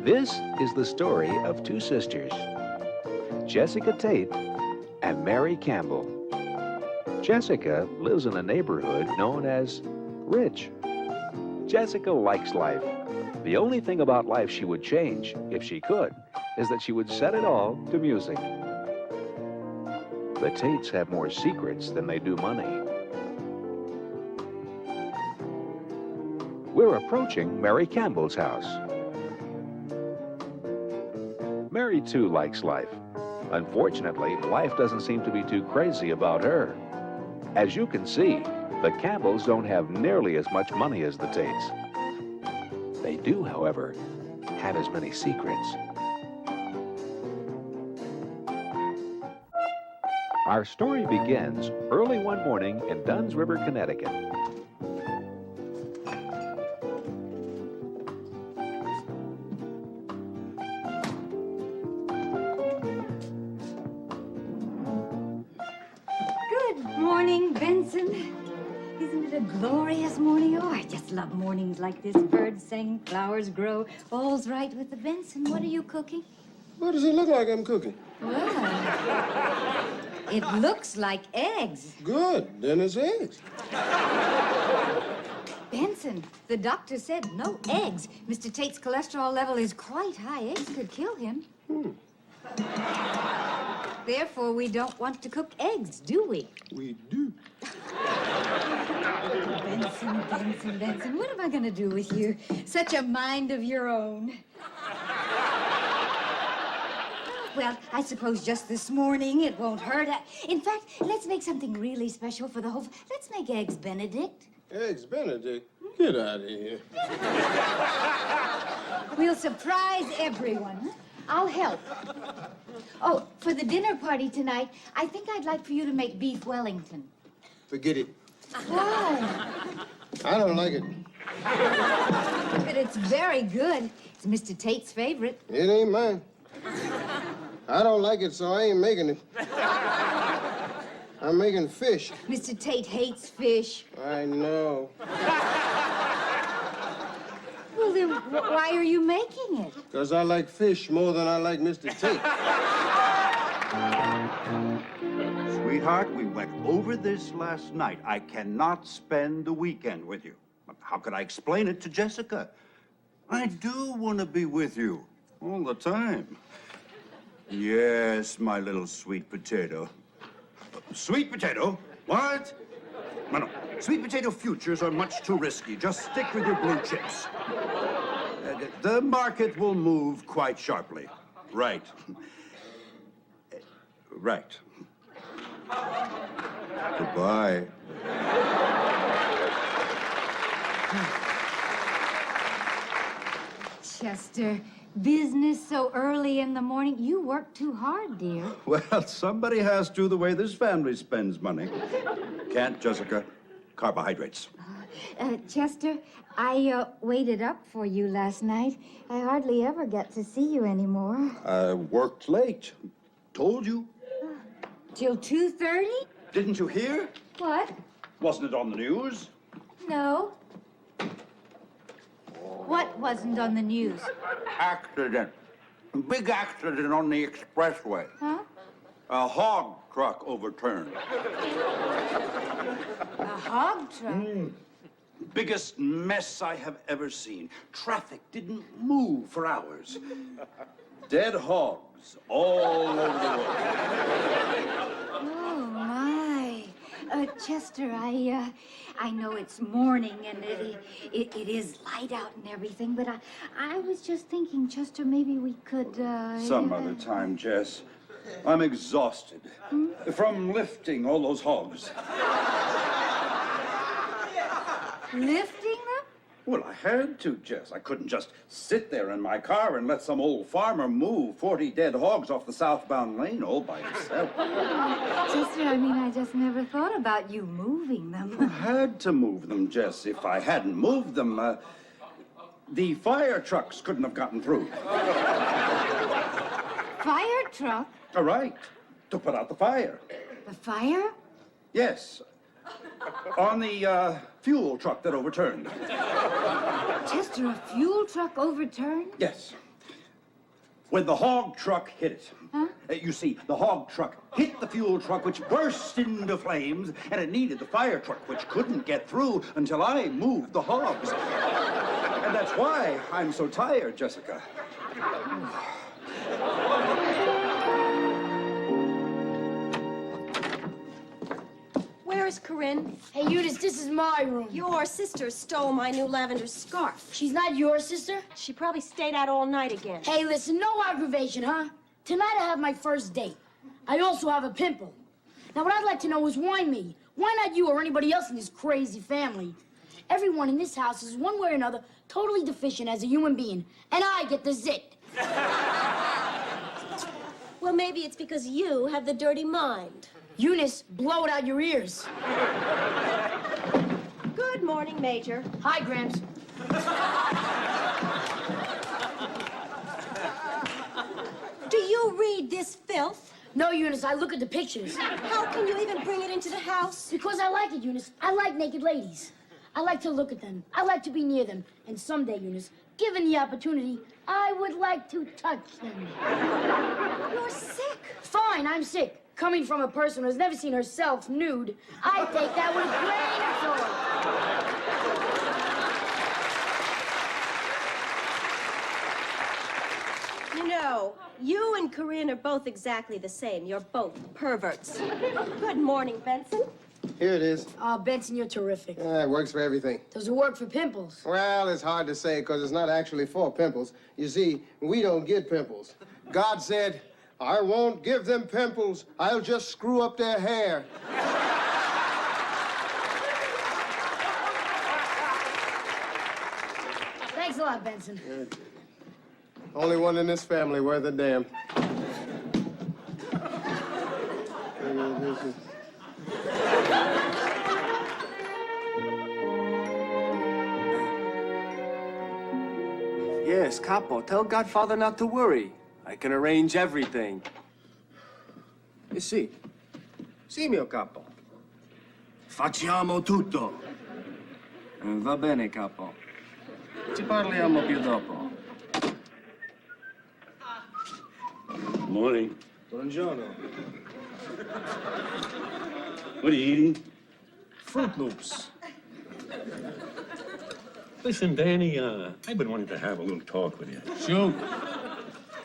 This is the story of two sisters, Jessica Tate and Mary Campbell. Jessica lives in a neighborhood known as Rich. Jessica likes life. The only thing about life she would change, if she could, is that she would set it all to music. The Tates have more secrets than they do money. We're approaching Mary Campbell's house. Mary, too, likes life. Unfortunately, life doesn't seem to be too crazy about her. As you can see, the Campbells don't have nearly as much money as the Tates. They do, however, have as many secrets. Our story begins early one morning in Dunn's River, Connecticut. Isn't it a glorious morning? Oh, I just love mornings like this. Birds sing, flowers grow, all's right with the Benson. What are you cooking? What does it look like I'm cooking? Well, it looks like eggs. Good, then it's eggs. Benson, the doctor said no eggs. Mr. Tate's cholesterol level is quite high. Eggs could kill him. Therefore, we don't want to cook eggs, do we? We do. Benson, what am I going to do with you? Such a mind of your own. Well, I suppose just this morning it won't hurt. In fact, let's make something really special for the whole... Let's make Eggs Benedict. Eggs Benedict? Get out of here. We'll surprise everyone. I'll help. Oh, for the dinner party tonight, I think I'd like for you to make beef Wellington. Forget it. Why? I don't like it. But it's very good. It's Mr. Tate's favorite. It ain't mine. I don't like it, so I ain't making it. I'm making fish. Mr. Tate hates fish. I know. Well, then why are you making it? Because I like fish more than I like Mr. Tate. Sweetheart, we went over this last night. I cannot spend the weekend with you. How could I explain it to Jessica? I do want to be with you all the time. Yes, my little sweet potato. Sweet potato? What? No. Sweet potato futures are much too risky. Just stick with your blue chips. The market will move quite sharply. Right. Right. Goodbye. Chester, business so early in the morning. You work too hard, dear. Well, somebody has to, the way this family spends money. Can't, Jessica. Carbohydrates. Chester, I waited up for you last night. I hardly ever get to see you anymore. I worked late. Told you. Till 2:30? Didn't you hear? What? Wasn't it on the news? No. What wasn't on the news? Accident. Big accident on the expressway. Huh? A hog truck overturned. A hog truck? Biggest mess I have ever seen. Traffic didn't move for hours. Dead hogs all over the road. Oh, my. Chester, I know it's morning and it is light out and everything, but I was just thinking, Chester, maybe we could, Some other time, Jess. I'm exhausted from lifting all those hogs. Lifting them? Well, I had to, Jess. I couldn't just sit there in my car and let some old farmer move 40 dead hogs off the southbound lane all by himself. Chester, I mean, I just never thought about you moving them. I had to move them, Jess. If I hadn't moved them, the fire trucks couldn't have gotten through. Fire truck? All right, to put out the fire. The fire? Yes. On the fuel truck that overturned. Chester, a fuel truck overturned? Yes. When the hog truck hit it. Huh? You see, the hog truck hit the fuel truck, which burst into flames, and it needed the fire truck, which couldn't get through until I moved the hogs. And that's why I'm so tired, Jessica. Where is Corinne? Hey, Eunice, this is my room. Your sister stole my new lavender scarf. She's not your sister? She probably stayed out all night again. Hey, listen, no aggravation, huh? Tonight I have my first date. I also have a pimple. Now, what I'd like to know is why me? Why not you or anybody else in this crazy family? Everyone in this house is one way or another totally deficient as a human being, and I get the zit. Well, maybe it's because you have the dirty mind. Eunice, blow it out your ears. Good morning, Major. Hi, Gramps. Do you read this filth? No, Eunice, I look at the pictures. How can you even bring it into the house? Because I like it, Eunice. I like naked ladies. I like to look at them. I like to be near them. And someday, Eunice, given the opportunity, I would like to touch them. You're sick. Fine, I'm sick. Coming from a person who has never seen herself nude, I take that with a grain of salt. You know, you and Corinne are both exactly the same. You're both perverts. Good morning, Benson. Here it is. Oh, Benson, you're terrific. Yeah, it works for everything. Does it work for pimples? Well, it's hard to say because it's not actually for pimples. You see, we don't get pimples. God said, I won't give them pimples. I'll just screw up their hair. Thanks a lot, Benson. Only one in this family worth a damn. Yes, Capo, tell Godfather not to worry. I can arrange everything. Sì. Sì, mio capo. Facciamo tutto. Va bene, Capo. Ci parliamo più dopo. Morning. Buongiorno. What are you eating? Fruit Loops. Listen, Danny, I've been wanting to have a little talk with you. Shoot.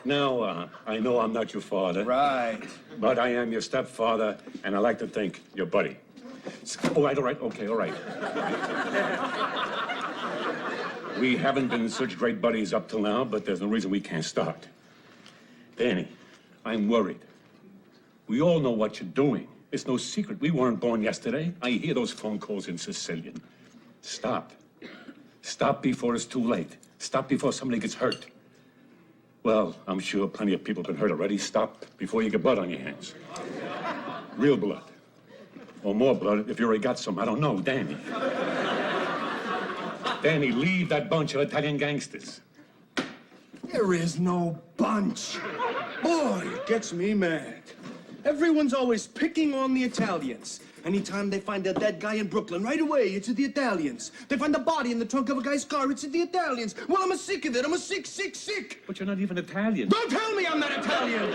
Now, I know I'm not your father. Right. But I am your stepfather, and I like to think your buddy. All right, okay, all right. We haven't been such great buddies up till now, but there's no reason we can't start. Danny, I'm worried. We all know what you're doing. It's no secret. We weren't born yesterday. I hear those phone calls in Sicilian. Stop. Stop before it's too late. Stop before somebody gets hurt. Well, I'm sure plenty of people have been hurt already. Stop before you get blood on your hands. Real blood. Or more blood if you already got some. I don't know. Danny. Danny, leave that bunch of Italian gangsters. There is no bunch. Boy, it gets me mad. Everyone's always picking on the Italians. Anytime they find a dead guy in Brooklyn, right away, it's the Italians. They find a body in the trunk of a guy's car, it's the Italians. Well, I'm sick of it. I'm sick. But you're not even Italian. Don't tell me I'm not Italian.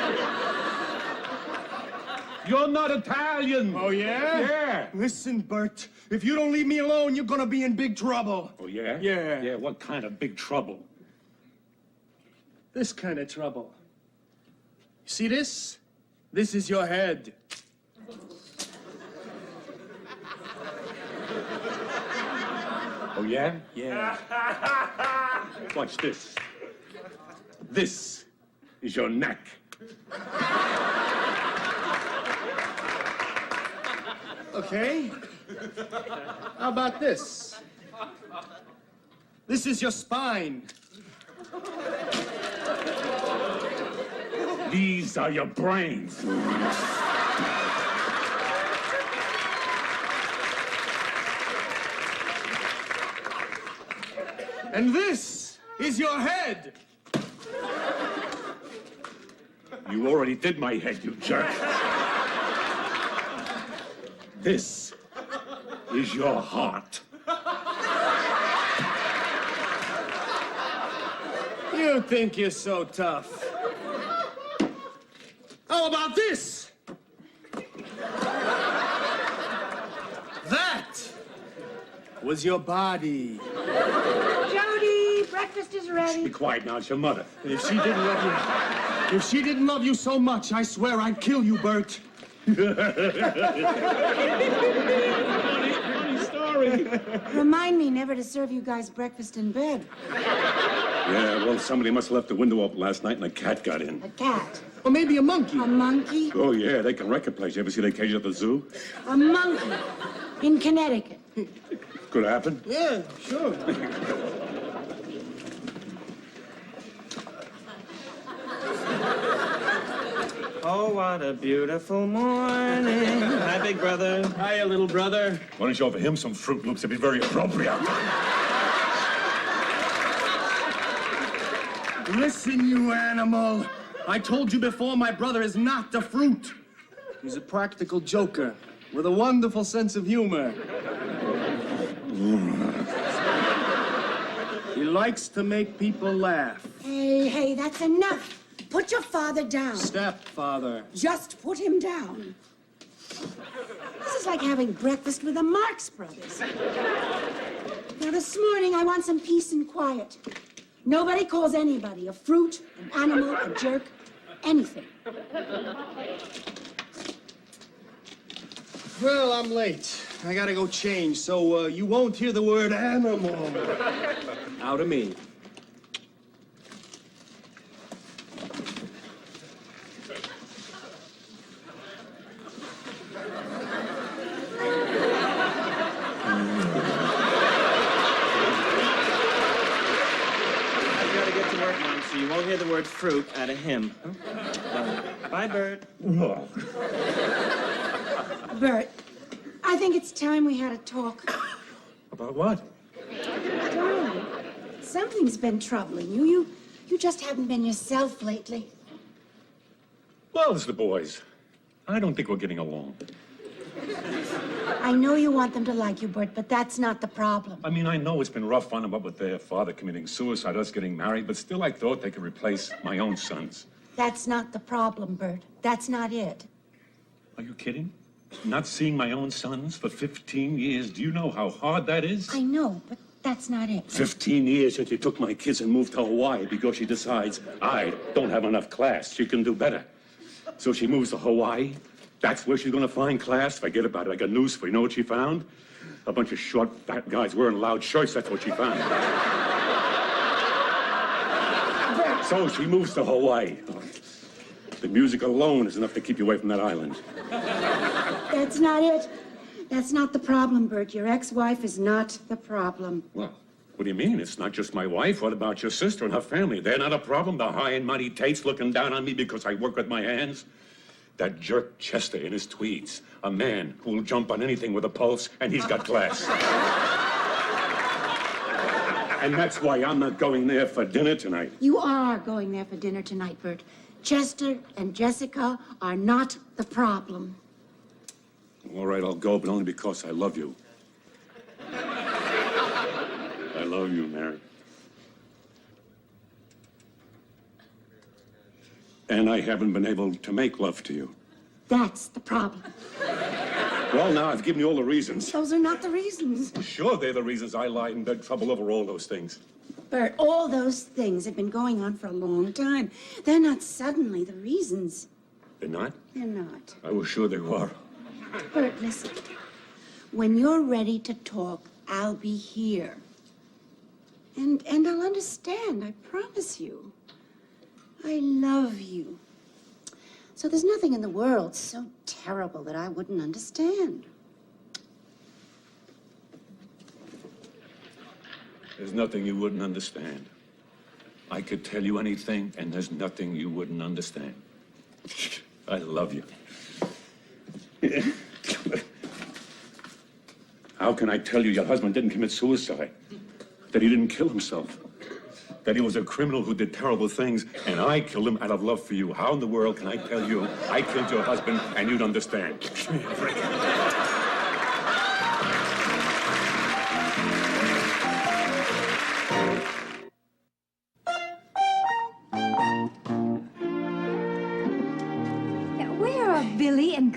You're not Italian. Oh, yeah? Yeah. Listen, Bert, if you don't leave me alone, you're gonna be in big trouble. Oh, yeah? Yeah. Yeah, what kind of big trouble? This kind of trouble. See this? This is your head. Oh, yeah? Yeah. Watch this. This is your neck. Okay. How about this? This is your spine. These are your brains. And this is your head. You already did my head, you jerk. This is your heart. You think you're so tough. How about this? That was your body. Jody, breakfast is ready. Be quiet now, it's your mother. If she didn't love you so much, I swear I'd kill you, Bert. Funny story. Remind me never to serve you guys breakfast in bed. Yeah, well, somebody must have left the window open last night and a cat got in. A cat. Or maybe a monkey. A monkey. Oh, yeah, they can wreck a place. You ever see their cage at the zoo? A monkey. In Connecticut. Could happen. Yeah, sure. Oh, what a beautiful morning. Hi, big brother. Hiya, little brother. Why don't you offer him some Fruit Loops? It'd be very appropriate. Listen, you animal. I told you before, my brother is not the fruit. He's a practical joker with a wonderful sense of humor. He likes to make people laugh. Hey, that's enough. Put your father down. Stepfather. Just put him down. This is like having breakfast with the Marx Brothers. Now, this morning, I want some peace and quiet. Nobody calls anybody a fruit, an animal, a jerk, anything. Well, I'm late. I gotta go change, so you won't hear the word animal out of me. So you won't hear the word fruit out of him. Bye, Bert. Bert, I think it's time we had a talk. About what? Darling, something's been troubling you. You just haven't been yourself lately. Well, it's the boys. I don't think we're getting along. I know you want them to like you, Bert, but that's not the problem. I mean, I know it's been rough on them, what with their father committing suicide, us getting married, but still I thought they could replace my own sons. That's not the problem, Bert. That's not it. Are you kidding? Not seeing my own sons for 15 years. Do you know how hard that is? I know, but that's not it. 15 years since she took my kids and moved to Hawaii because she decides I don't have enough class. She can do better. So she moves to Hawaii. That's where she's gonna find class. Forget about it. I got news for you. You know what she found? A bunch of short, fat guys wearing loud shirts. That's what she found. So she moves to Hawaii. The music alone is enough to keep you away from that island. That's not it. That's not the problem, Bert. Your ex-wife is not the problem. Well, what do you mean? It's not just my wife. What about your sister and her family? They're not a problem? The high and mighty Tates looking down on me because I work with my hands? That jerk Chester in his tweeds. A man who will jump on anything with a pulse, and he's got class. And that's why I'm not going there for dinner tonight. You are going there for dinner tonight, Bert. Chester and Jessica are not the problem. All right, I'll go, but only because I love you. I love you, Mary. And I haven't been able to make love to you. That's the problem. Well, now I've given you all the reasons. Those are not the reasons. Sure, they're the reasons I lied and got trouble over all those things. Bert, all those things have been going on for a long time. They're not suddenly the reasons. They're not? They're not. I was sure they were. Bert, listen. When you're ready to talk, I'll be here. And I'll understand, I promise you. I love you. So there's nothing in the world so terrible that I wouldn't understand. There's nothing you wouldn't understand. I could tell you anything, and there's nothing you wouldn't understand. I love you. How can I tell you your husband didn't commit suicide? That he didn't kill himself? That he was a criminal who did terrible things, and I killed him out of love for you? How in the world can I tell you I killed your husband and you'd understand? Give me a break.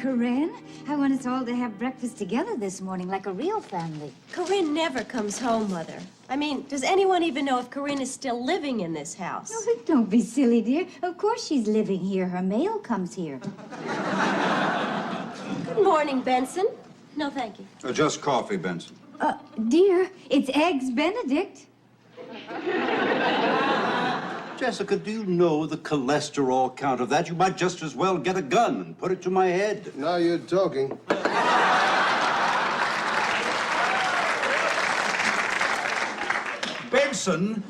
Corinne. I want us all to have breakfast together this morning like a real family. Corinne never comes home, Mother. I mean, does anyone even know if Corinne is still living in this house? Oh, don't be silly, dear. Of course she's living here. Her mail comes here. Good morning, Benson. No, thank you. Just coffee, Benson. Dear, it's Eggs Benedict. Jessica, do you know the cholesterol count of that? You might just as well get a gun and put it to my head. Now you're talking. Benson,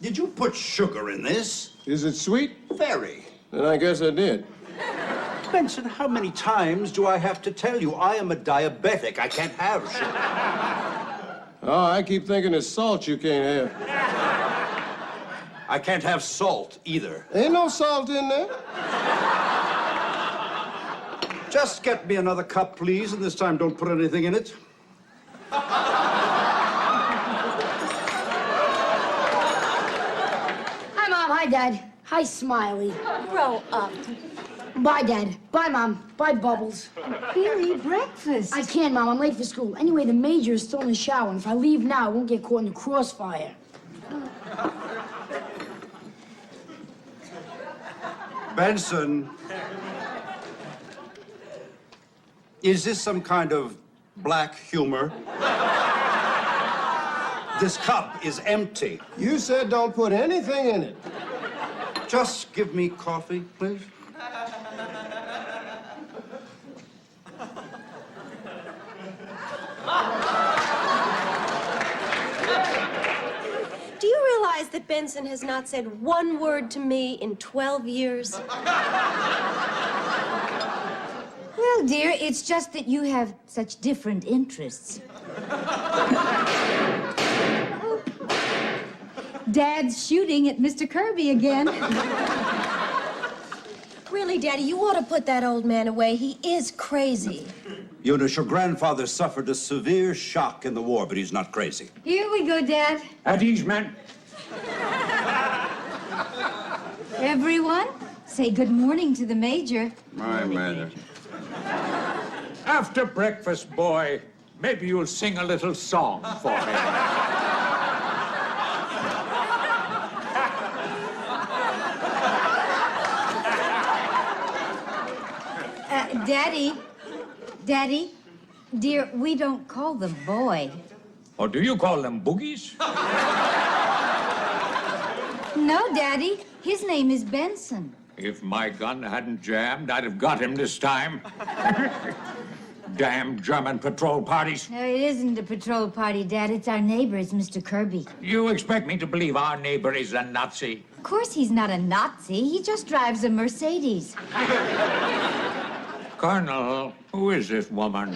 did you put sugar in this? Is it sweet? Very. Then I guess I did. Benson, how many times do I have to tell you I am a diabetic? I can't have sugar. Oh, I keep thinking it's salt you can't have. I can't have salt either. Ain't no salt in there. Just get me another cup, please, and this time don't put anything in it. Hi, Mom. Hi, Dad. Hi, Smiley. Grow up. Bye, Dad. Bye, Mom. Bye, Bubbles. Really, breakfast? I can't, Mom. I'm late for school. Anyway, the major is still in the shower, and if I leave now, I won't get caught in the crossfire. Benson, is this some kind of black humor? This cup is empty. You said don't put anything in it. Just give me coffee, please. Do you realize that Benson has not said one word to me in 12 years? Well, dear, it's just that you have such different interests. Dad's shooting at Mr. Kirby again. Really, Daddy, you ought to put that old man away. He is crazy. Eunice, your grandfather suffered a severe shock in the war, but he's not crazy. Here we go, Dad. At ease, men. Everyone, say good morning to the Major. My mother. After breakfast, boy, maybe you'll sing a little song for me. Daddy, dear, we don't call them boy. Or do you call them boogies? No, Daddy, his name is Benson. If my gun hadn't jammed, I'd have got him this time. Damn German patrol parties. No, it isn't a patrol party, Dad. It's our neighbor, it's Mr. Kirby. You expect me to believe our neighbor is a Nazi? Of course he's not a Nazi. He just drives a Mercedes. Colonel, who is this woman?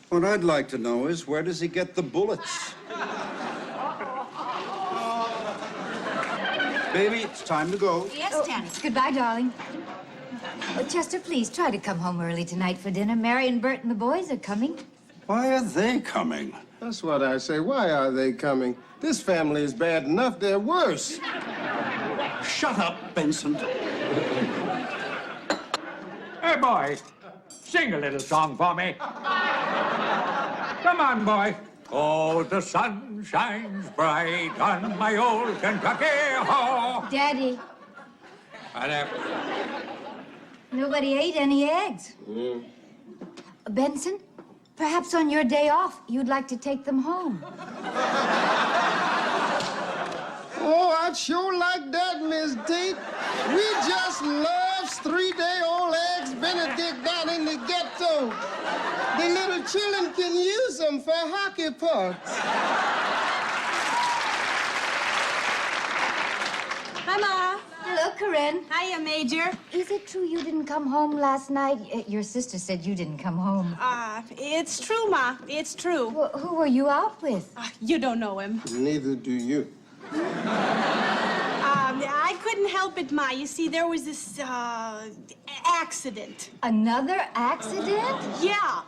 What I'd like to know is, where does he get the bullets? Baby, it's time to go. Yes, Daddy. Goodbye, darling. Chester, please try to come home early tonight for dinner. Mary and Bert and the boys are coming. Why are they coming? That's what I say. Why are they coming? This family is bad enough. They're worse. Shut up, Benson. Hey, boy, sing a little song for me. Come on, boy. Oh, the sun shines bright on my old Kentucky home. Daddy, And, nobody ate any eggs. Benson, perhaps on your day off, you'd like to take them home. Oh, I'd sure like that, Miss Tate. We just loves 3-day-old Eggs Benedict down in the ghetto. The little children can use them for hockey pucks. Hi, Ma. Hello, Corinne. Hiya, Major. Is it true you didn't come home last night? Your sister said you didn't come home. It's true, Ma. It's true. Well, who were you out with? You don't know him. Neither do you. I couldn't help it, Ma. You see, there was this, accident. Another accident? Yeah,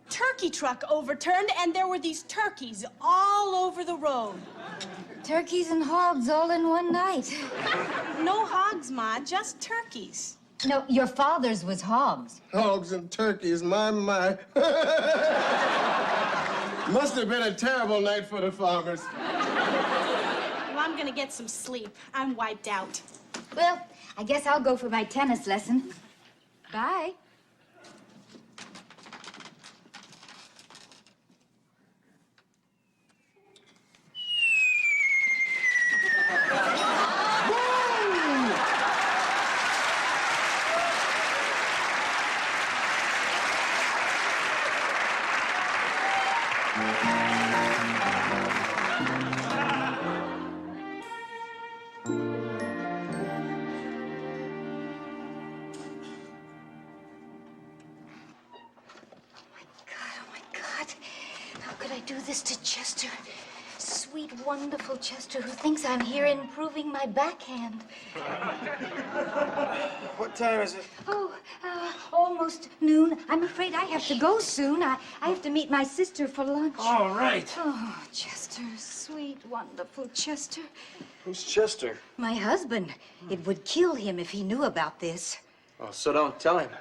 turkey truck overturned, and there were these turkeys all over the road. Turkeys and hogs all in one night. No hogs, Ma, just turkeys. No, your father's was hogs. Hogs and turkeys, my. Must have been a terrible night for the farmers. Well, I'm gonna get some sleep. I'm wiped out. Well, I guess I'll go for my tennis lesson. Bye. Do this to Chester. Sweet, wonderful Chester, who thinks I'm here improving my backhand. What time is it? Oh, almost noon. I'm afraid I have to go soon. I have to meet my sister for lunch. All right. Oh, Chester, sweet, wonderful Chester. Who's Chester? My husband. It would kill him if he knew about this. Oh, so don't tell him.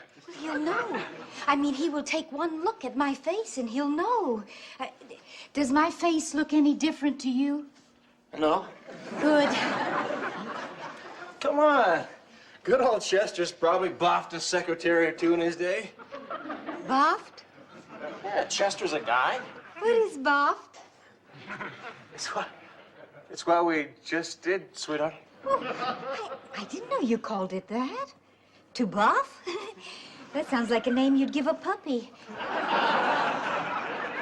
He'll know. I mean, he will take one look at my face and he'll know. Does my face look any different to you? No. Good. Come on. Good old Chester's probably boffed a secretary or two in his day. Boffed? Yeah, Chester's a guy. What is boffed? It's what we just did, sweetheart. Oh, I didn't know you called it that. To boff? That sounds like a name you'd give a puppy.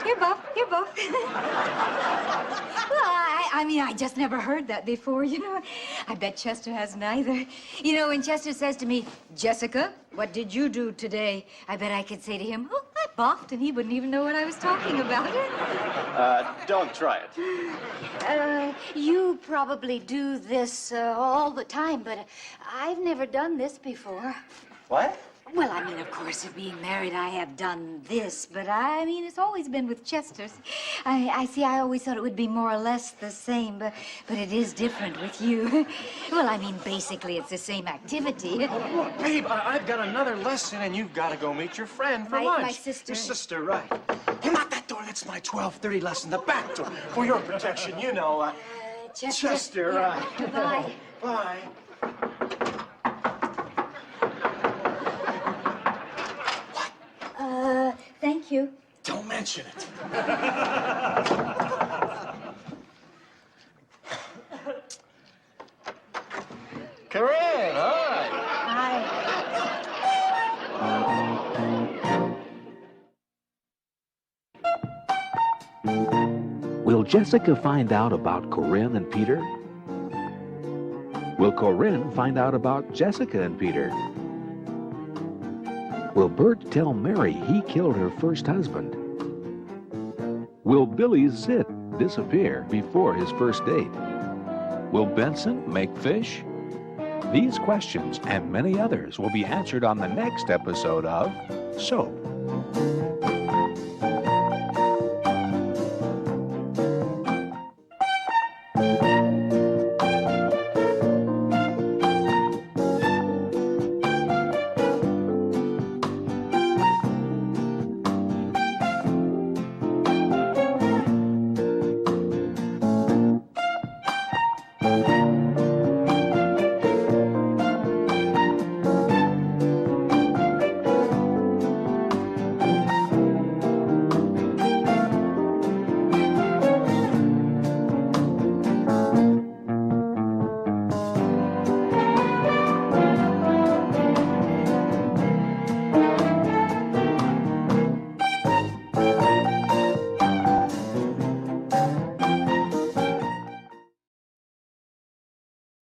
Here, Buff. Here, Buff. Well, I mean, I just never heard that before, you know. I bet Chester hasn't either. You know, when Chester says to me, Jessica, what did you do today? I bet I could say to him, oh, I boffed, and he wouldn't even know what I was talking about. Don't try it. You probably do this all the time, but I've never done this before. What? Well, I mean, of course, of being married, I have done this, but I mean, it's always been with Chester's. I always thought it would be more or less the same, but it is different with you. Well, I mean, basically, it's the same activity. Look, babe, I've got another lesson, and you've got to go meet your friend for lunch. My sister. Your sister, right. Hey, not that door. That's my 12:30 lesson. The back door. For your protection, you know. Chester, yeah. Bye. Bye. Thank you. Don't mention it. Corinne, hi. Hi. Will Jessica find out about Corinne and Peter? Will Corinne find out about Jessica and Peter? Will Bert tell Mary he killed her first husband? Will Billy's zit disappear before his first date? Will Benson make fish? These questions and many others will be answered on the next episode of So